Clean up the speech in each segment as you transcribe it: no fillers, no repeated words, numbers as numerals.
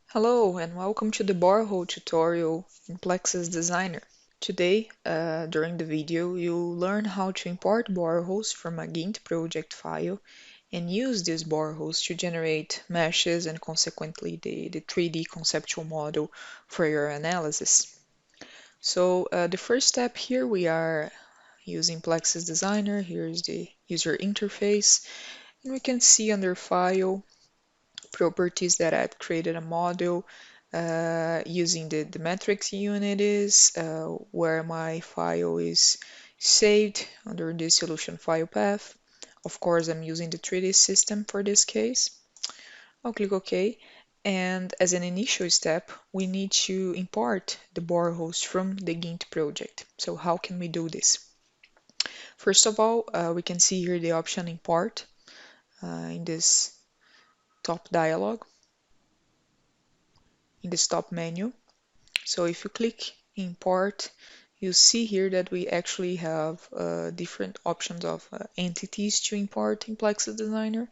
Hello and welcome to the borehole tutorial in PLAXIS Designer. Today, during the video, you'll learn how to import boreholes from a gINT project file and use these boreholes to generate meshes and consequently the 3D conceptual model for your analysis. So the first step here, we are using PLAXIS Designer. Here's the user interface, and we can see under File, Properties that I've created a model using the metrics unit is where my file is saved under the solution file path. Of course, I'm using the 3D system for this case. I'll click OK. And as an initial step, we need to import the boreholes from the gINT project. So how can we do this? First of all, we can see here the option import in this top dialog, in this top menu. So if you click import, you see here that we actually have different options of entities to import in PLAXIS Designer,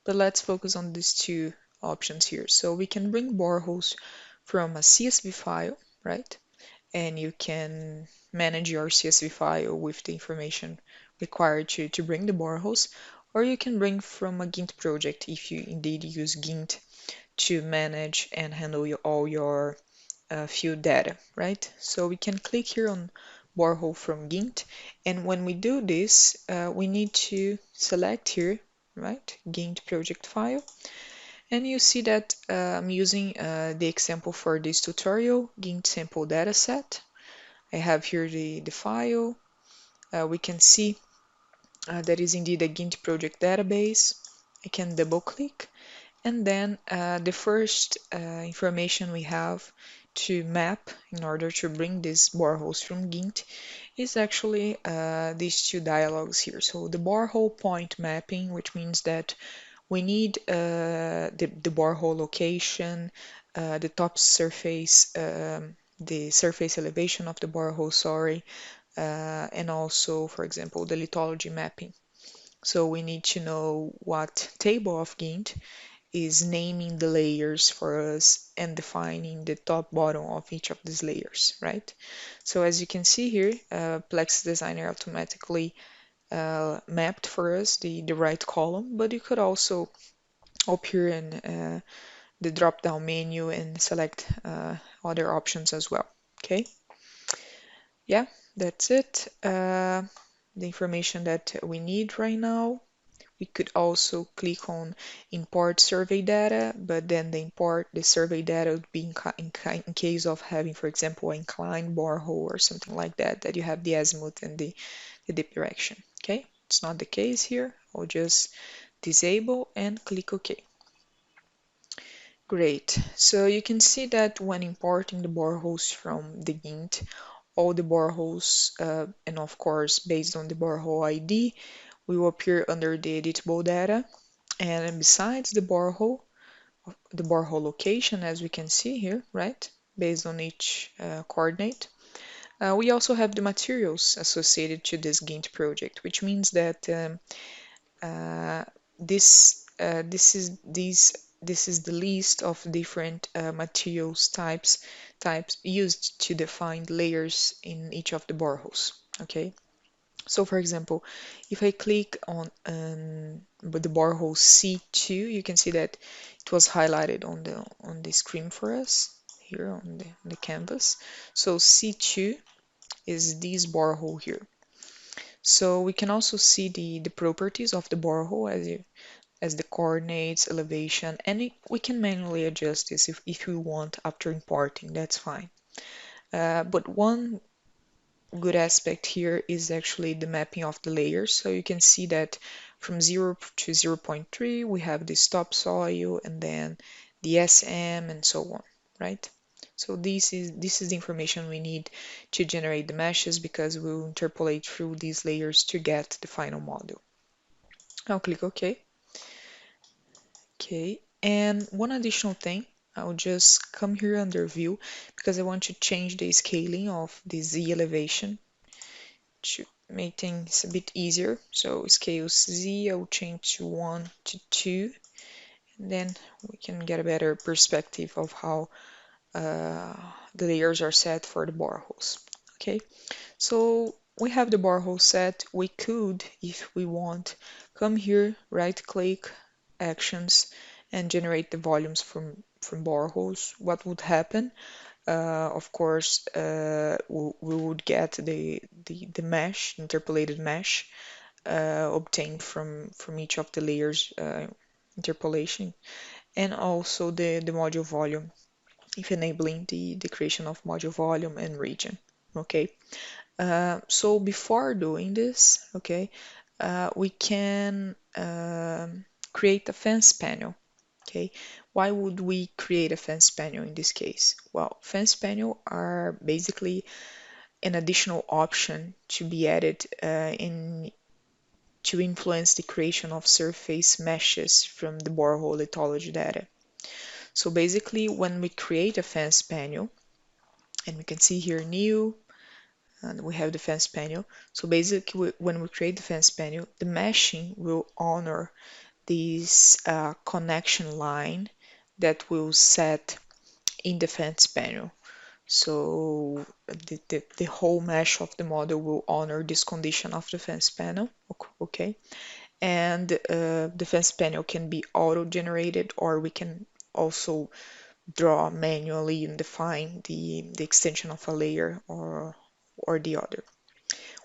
but let's focus on these two options here. So we can bring boreholes from a CSV file, right? And you can manage your CSV file with the information required to bring the boreholes, or you can bring from a gINT project if you indeed use gINT to manage and handle all your field data, right? So we can click here on borehole from gINT, and when we do this, we need to select here, right, gINT project file, and you see that I'm using the example for this tutorial, gINT sample dataset. I have here the file. We can see that is indeed a gINT project database. I can double click, and then the first information we have to map in order to bring these boreholes from gINT is actually these two dialogues here. So the borehole point mapping, which means that we need the borehole location, the top surface, the surface elevation of the borehole, sorry, and also, for example, the lithology mapping. So we need to know what table of gINT is naming the layers for us and defining the top bottom of each of these layers, right? So as you can see here, PLAXIS Designer automatically mapped for us the right column, but you could also up here in the drop down menu and select other options as well. Okay, yeah, that's it. The information that we need right now. We could also click on import survey data, but then the survey data would be in case of having, for example, an inclined borehole or something like that, that you have the azimuth and the dip direction. Okay, it's not the case here. I'll just disable and click OK. Great. So you can see that when importing the boreholes from the gINT, all the boreholes, and of course, based on the borehole ID, will appear under the editable data. And besides the borehole location, as we can see here, right, based on each coordinate, we also have the materials associated to this gINT project, which means that this is the list of different materials types used to define layers in each of the boreholes. Okay. So for example, if I click on the borehole C2, you can see that it was highlighted on the screen for us here on the canvas. So C2 is this borehole here. So we can also see the properties of the borehole as the coordinates, elevation, and we can manually adjust this if we want after importing, that's fine. But one good aspect here is actually the mapping of the layers. So you can see that from 0 to 0.3 we have the topsoil and then the SM and so on, right? So this is the information we need to generate the meshes because we'll interpolate through these layers to get the final model. I'll click OK. Okay, and one additional thing, I'll just come here under view because I want to change the scaling of the Z elevation to make things a bit easier. So scale Z, I will change to 1 to 2, and then we can get a better perspective of how the layers are set for the boreholes. Okay, so we have the borehole set. We could, if we want, come here, right click, actions, and generate the volumes from boreholes. What would happen? Of course, we would get the mesh, interpolated mesh, obtained from each of the layers interpolation, and also the module volume, if enabling the creation of module volume and region. Okay, so before doing this, okay, we can create a fence panel. Okay, why would we create a fence panel in this case? Well, fence panel are basically an additional option to be added in to influence the creation of surface meshes from the borehole lithology data. So basically, when we create a fence panel, and we can see here new, and we have the fence panel. So basically, when we create the fence panel, the meshing will honor this connection line that will set in the fence panel. So the whole mesh of the model will honor this condition of the fence panel, okay? And the fence panel can be auto-generated, or we can also draw manually and define the extension of a layer or the other.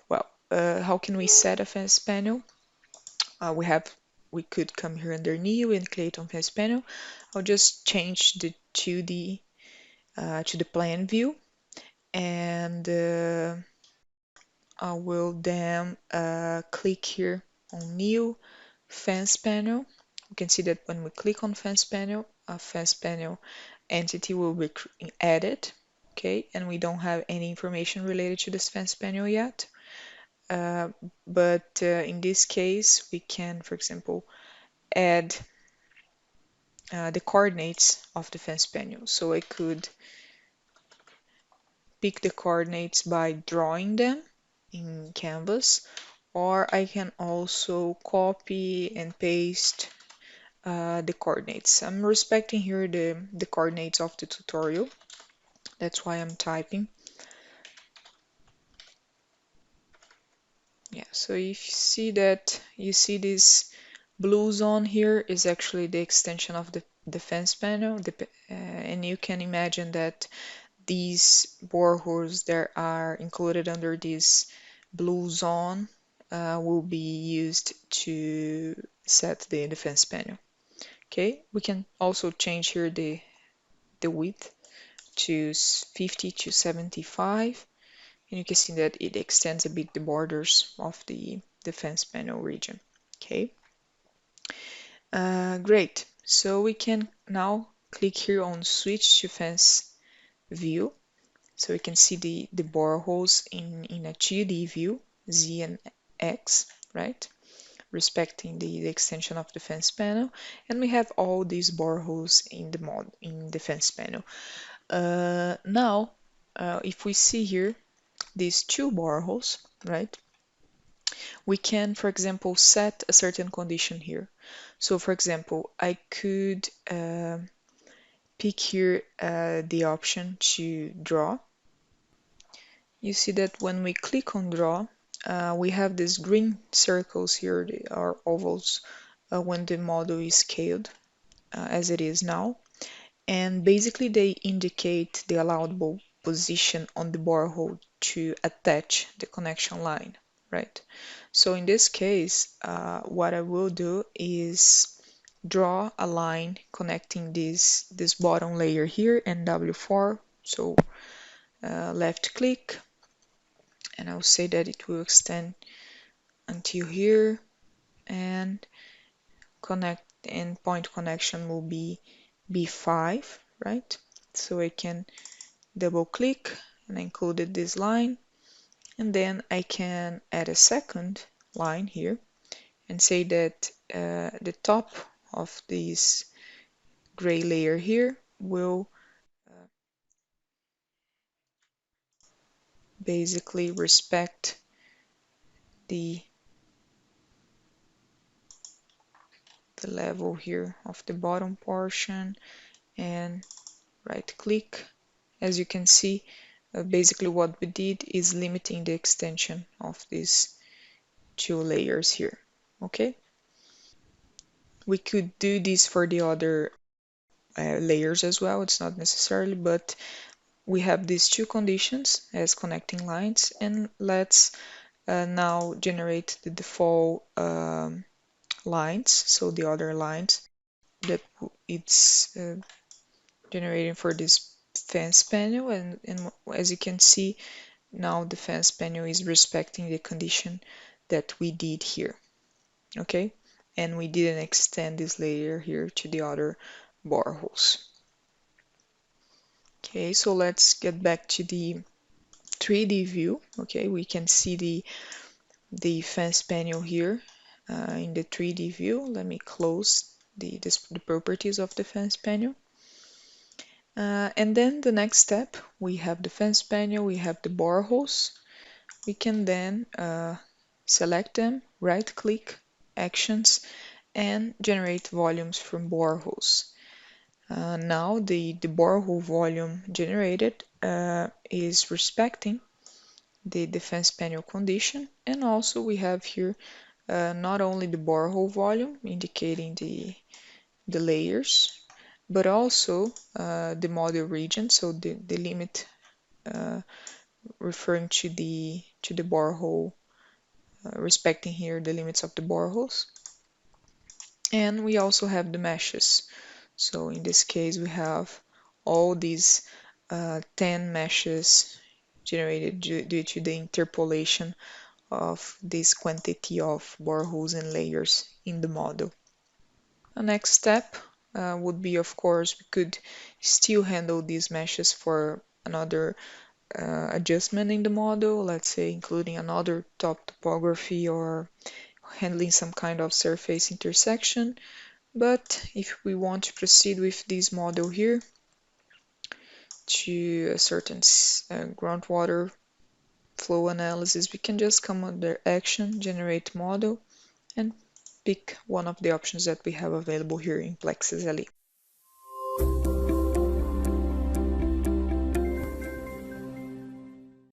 Well, how can we set a fence panel? We could come here under new and create on fence panel. I'll just change the 2D to the plan view, and I will then click here on new fence panel. You can see that when we click on fence panel, a fence panel entity will be added. Okay, and we don't have any information related to this fence panel yet. But in this case, we can, for example, add the coordinates of the fence panel. So I could pick the coordinates by drawing them in Canvas, or I can also copy and paste the coordinates. I'm respecting here the coordinates of the tutorial. That's why I'm typing. Yeah, so if you see this blue zone here is actually the extension of the fence panel, and you can imagine that these boreholes that are included under this blue zone will be used to set the fence panel. Okay, we can also change here the width to 50 to 75, and you can see that it extends a bit the borders of the fence panel region. Okay, great. So we can now click here on switch to fence view. So we can see the boreholes in a 2D view, Z and X, right? Respecting the extension of the fence panel. And we have all these boreholes in the fence panel. Now, if we see here these two boreholes, right? We can, for example, set a certain condition here. So, for example, I could pick here the option to draw. You see that when we click on draw, we have these green circles here, they are ovals when the model is scaled as it is now. And basically they indicate the allowable position on the borehole to attach the connection line, right? So in this case, what I will do is draw a line connecting this bottom layer here and W4. So left click, and I'll say that it will extend until here, and point connection will be B5, right? So I can double click and included this line, and then I can add a second line here and say that the top of this gray layer here will basically respect the level here of the bottom portion and right click. As you can see, basically what we did is limiting the extension of these two layers here. Okay, we could do this for the other layers as well, it's not necessarily, but we have these two conditions as connecting lines, and let's now generate the default lines, so the other lines that it's generating for this fence panel, and as you can see, now the fence panel is respecting the condition that we did here. Okay, and we didn't extend this layer here to the other boreholes. Okay, so let's get back to the 3D view. Okay, we can see the fence panel here in the 3D view. Let me close the properties of the fence panel. And then the next step, we have the fence panel, we have the boreholes. We can then select them, right click, actions, and generate volumes from boreholes. Now the borehole volume generated is respecting the fence panel condition, and also we have here not only the borehole volume indicating the layers, but also the model region, so the limit referring to the borehole, respecting here the limits of the boreholes. And we also have the meshes. So in this case, we have all these 10 meshes generated due to the interpolation of this quantity of boreholes and layers in the model. The next step would be, of course, we could still handle these meshes for another adjustment in the model, let's say including another top topography or handling some kind of surface intersection. But if we want to proceed with this model here to a certain groundwater flow analysis, we can just come under Action, Generate Model, and pick one of the options that we have available here in PLAXIS LE.